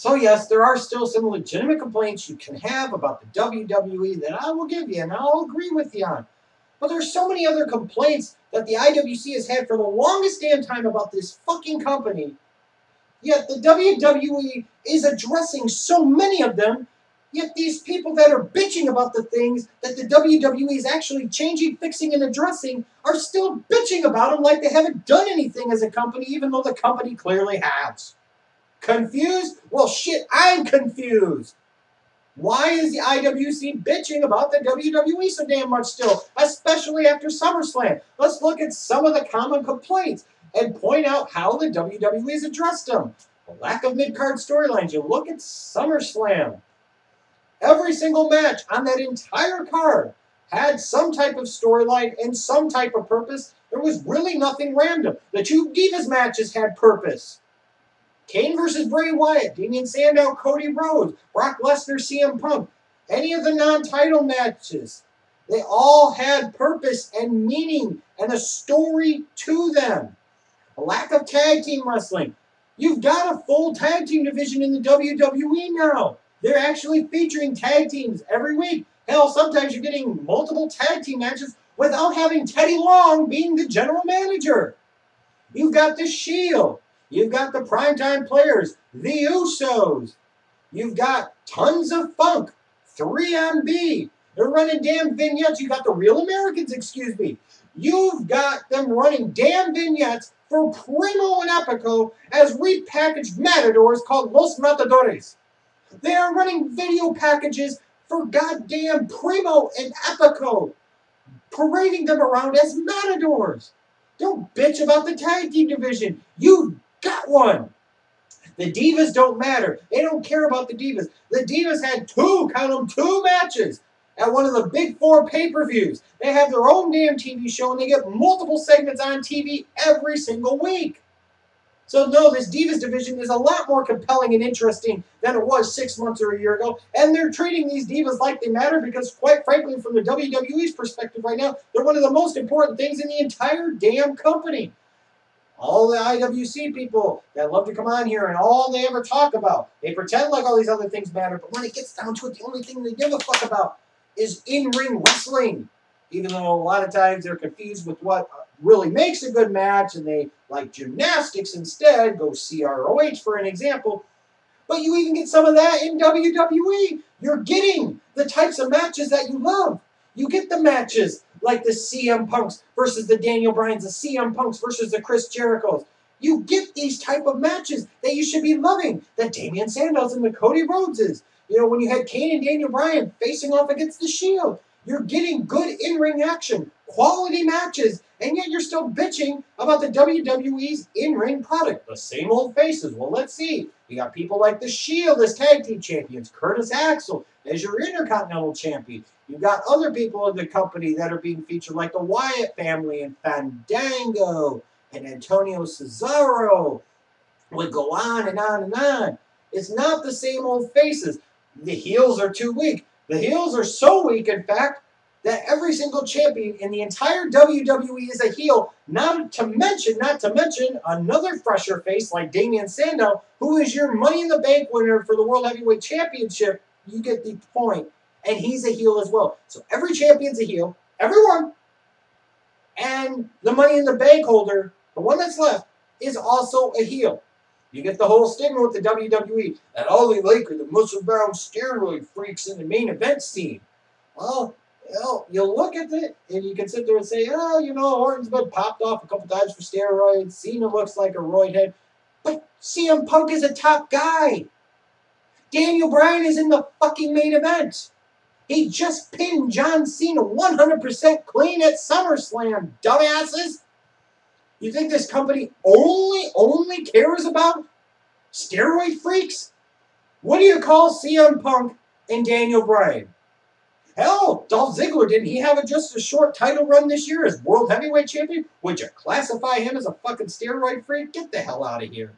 So yes, there are still some legitimate complaints you can have about the WWE that I will give you and I'll agree with you on. But there's so many other complaints that the IWC has had for the longest damn time about this fucking company. Yet the WWE is addressing so many of them. Yet these people that are bitching about the things that the WWE is actually changing, fixing, and addressing are still bitching about them like they haven't done anything as a company, even though the company clearly has. Confused? Well, shit, I'm confused. Why is the IWC bitching about the WWE so damn much still, especially after SummerSlam? Let's look at some of the common complaints and point out how the WWE has addressed them. The lack of mid-card storylines. You look at SummerSlam. Every single match on that entire card had some type of storyline and some type of purpose. There was really nothing random. The two Divas matches had purpose. Kane versus Bray Wyatt, Damian Sandow, Cody Rhodes, Brock Lesnar, CM Punk, any of the non-title matches, they all had purpose and meaning and a story to them. A lack of tag team wrestling. You've got a full tag team division in the WWE now. They're actually featuring tag teams every week. Hell, sometimes you're getting multiple tag team matches without having Teddy Long being the general manager. You've got the Shield. You've got the primetime players, the Usos. You've got tons of funk, 3MB. They're running damn vignettes. You got the Real Americans, excuse me. You've got them running damn vignettes for Primo and Epico as repackaged matadors called Los Matadores. They are running video packages for goddamn Primo and Epico, parading them around as matadors. Don't bitch about the tag team division. You've got one. The Divas don't matter. They don't care about the Divas. The Divas had two matches at one of the big four pay-per-views. They have their own damn TV show, and they get multiple segments on TV every single week. So no, this Divas division is a lot more compelling and interesting than it was 6 months or a year ago. And they're treating these Divas like they matter because, quite frankly, from the WWE's perspective right now, they're one of the most important things in the entire damn company. All the IWC people that love to come on here and all they ever talk about, they pretend like all these other things matter, but when it gets down to it, the only thing they give a fuck about is in-ring wrestling. Even though a lot of times they're confused with what really makes a good match and they like gymnastics instead, go CROH for an example. But you even get some of that in WWE. You're getting the types of matches that you love. You get the matches like the CM Punks versus the Daniel Bryans, the CM Punks versus the Chris Jerichos. You get these type of matches that you should be loving, that Damian Sandows and the Cody Rhodeses. You know, when you had Kane and Daniel Bryan facing off against the Shield, you're getting good in-ring action, quality matches, and yet you're still bitching about the WWE's in-ring product. The same old faces. Well, let's see. You got people like the Shield as tag team champions, Curtis Axel as your Intercontinental champion. You've got other people in the company that are being featured, like the Wyatt family and Fandango and Antonio Cesaro. Would go on and on and on. It's not the same old faces. The heels are too weak. The heels are so weak, in fact, that every single champion in the entire WWE is a heel, not to mention another fresher face like Damian Sandow, who is your Money in the Bank winner for the World Heavyweight Championship. You get the point. And he's a heel as well. So every champion's a heel. Everyone. And the Money in the Bank holder, the one that's left, is also a heel. You get the whole stigma with the WWE that all they like are the muscle-bound steroid freaks in the main event scene. Well, you look at it and you can sit there and say, oh, you know, Orton's been popped off a couple times for steroids. Cena looks like a roid head. But CM Punk is a top guy. Daniel Bryan is in the fucking main event. He just pinned John Cena 100% clean at SummerSlam, dumbasses. You think this company only cares about steroid freaks? What do you call CM Punk and Daniel Bryan? Hell, Dolph Ziggler, didn't he have just a short title run this year as World Heavyweight Champion? Would you classify him as a fucking steroid freak? Get the hell out of here.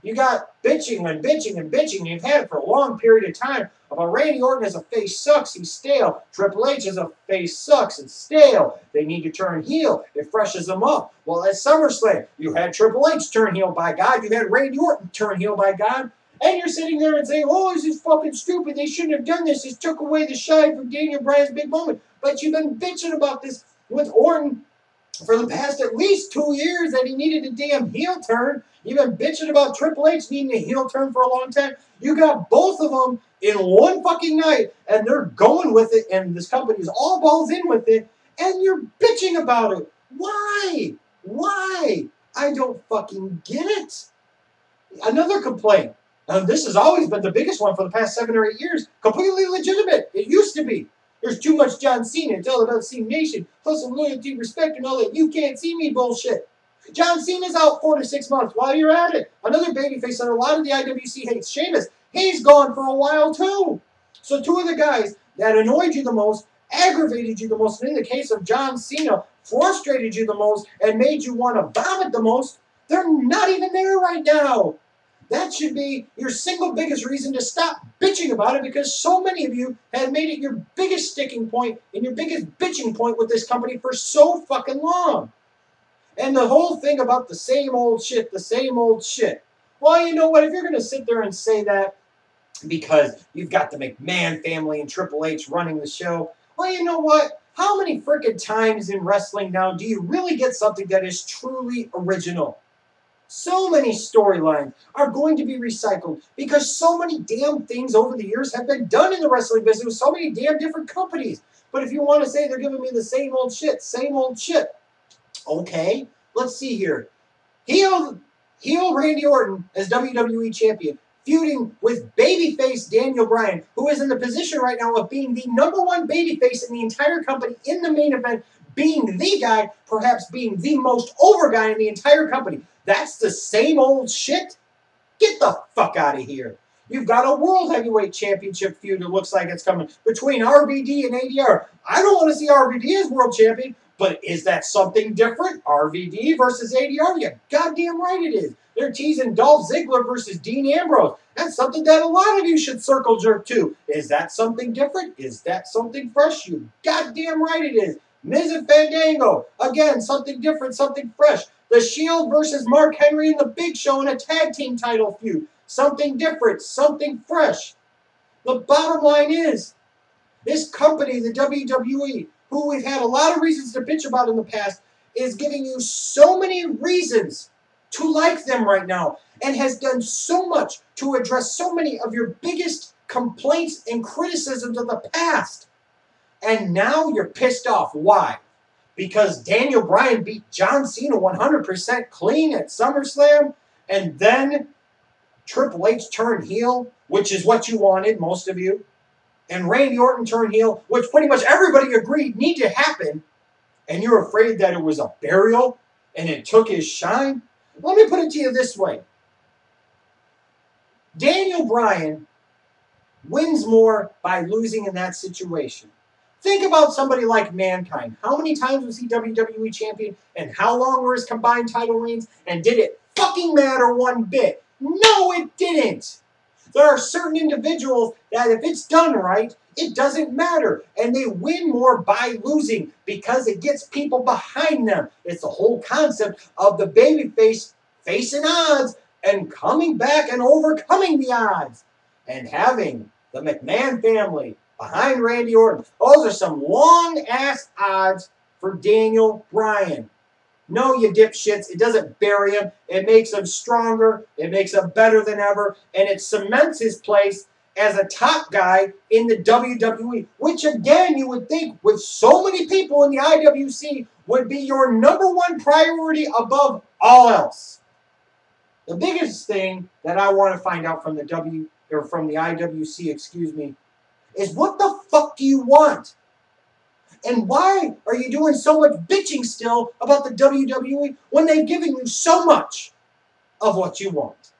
You got bitching and bitching and bitching. You've had it for a long period of time about Randy Orton as a face sucks, he's stale. Triple H as a face sucks, it's stale. They need to turn heel. It freshens them up. Well, at SummerSlam, you had Triple H turn heel, by God. You had Randy Orton turn heel, by God. And you're sitting there and saying, oh, this is fucking stupid. They shouldn't have done this. This took away the shine from Daniel Bryan's big moment. But you've been bitching about this with Orton for the past at least 2 years that he needed a damn heel turn. You've been bitching about Triple H needing a heel turn for a long time. You got both of them in one fucking night, and they're going with it, and this company is all balls in with it, and you're bitching about it. Why? Why? I don't fucking get it. Another complaint. This has always been the biggest one for the past 7 or 8 years. Completely legitimate. It used to be. There's too much John Cena. It's all about Cena Nation. Plus some loyalty, respect, and all that you can't see me bullshit. John Cena's out 4 to 6 months. While you're at it, another babyface that a lot of the IWC hates, Sheamus, he's gone for a while too. So two of the guys that annoyed you the most, aggravated you the most, and in the case of John Cena, frustrated you the most and made you want to vomit the most, they're not even there right now. That should be your single biggest reason to stop bitching about it, because so many of you have made it your biggest sticking point and your biggest bitching point with this company for so fucking long. And the whole thing about the same old shit, the same old shit. Well, you know what? If you're going to sit there and say that because you've got the McMahon family and Triple H running the show, well, you know what? How many frickin' times in wrestling now do you really get something that is truly original? So many storylines are going to be recycled because so many damn things over the years have been done in the wrestling business with so many damn different companies. But if you want to say they're giving me the same old shit, okay, let's see here. Heel Randy Orton as WWE Champion, feuding with babyface Daniel Bryan, who is in the position right now of being the #1 babyface in the entire company in the main event, being the guy, perhaps being the most over guy in the entire company. That's the same old shit? Get the fuck out of here. You've got a World Heavyweight Championship feud that looks like it's coming between RVD and ADR. I don't want to see RVD as world champion, but is that something different? RVD versus ADR? Yeah, goddamn right it is. They're teasing Dolph Ziggler versus Dean Ambrose. That's something that a lot of you should circle jerk to. Is that something different? Is that something fresh? You goddamn right it is. Miz and Fandango. Again, something different, something fresh. The Shield versus Mark Henry and the Big Show in a tag team title feud. Something different, something fresh. The bottom line is, this company, the WWE, who we've had a lot of reasons to bitch about in the past, is giving you so many reasons to like them right now, and has done so much to address so many of your biggest complaints and criticisms of the past. And now you're pissed off. Why? Because Daniel Bryan beat John Cena 100% clean at SummerSlam, and then Triple H turned heel, which is what you wanted, most of you, and Randy Orton turned heel, which pretty much everybody agreed needed to happen, and you're afraid that it was a burial and it took his shine? Let me put it to you this way. Daniel Bryan wins more by losing in that situation. Think about somebody like Mankind. How many times was he WWE champion, and how long were his combined title reigns, and did it fucking matter one bit? No, it didn't. There are certain individuals that if it's done right, it doesn't matter, and they win more by losing because it gets people behind them. It's the whole concept of the babyface facing odds and coming back and overcoming the odds, and having the McMahon family behind Randy Orton. Those are some long-ass odds for Daniel Bryan. No, you dipshits, it doesn't bury him. It makes him stronger. It makes him better than ever. And it cements his place as a top guy in the WWE, which, again, you would think with so many people in the IWC would be your #1 priority above all else. The biggest thing that I want to find out from the IWC, is what the fuck do you want? And why are you doing so much bitching still about the WWE when they've given you so much of what you want?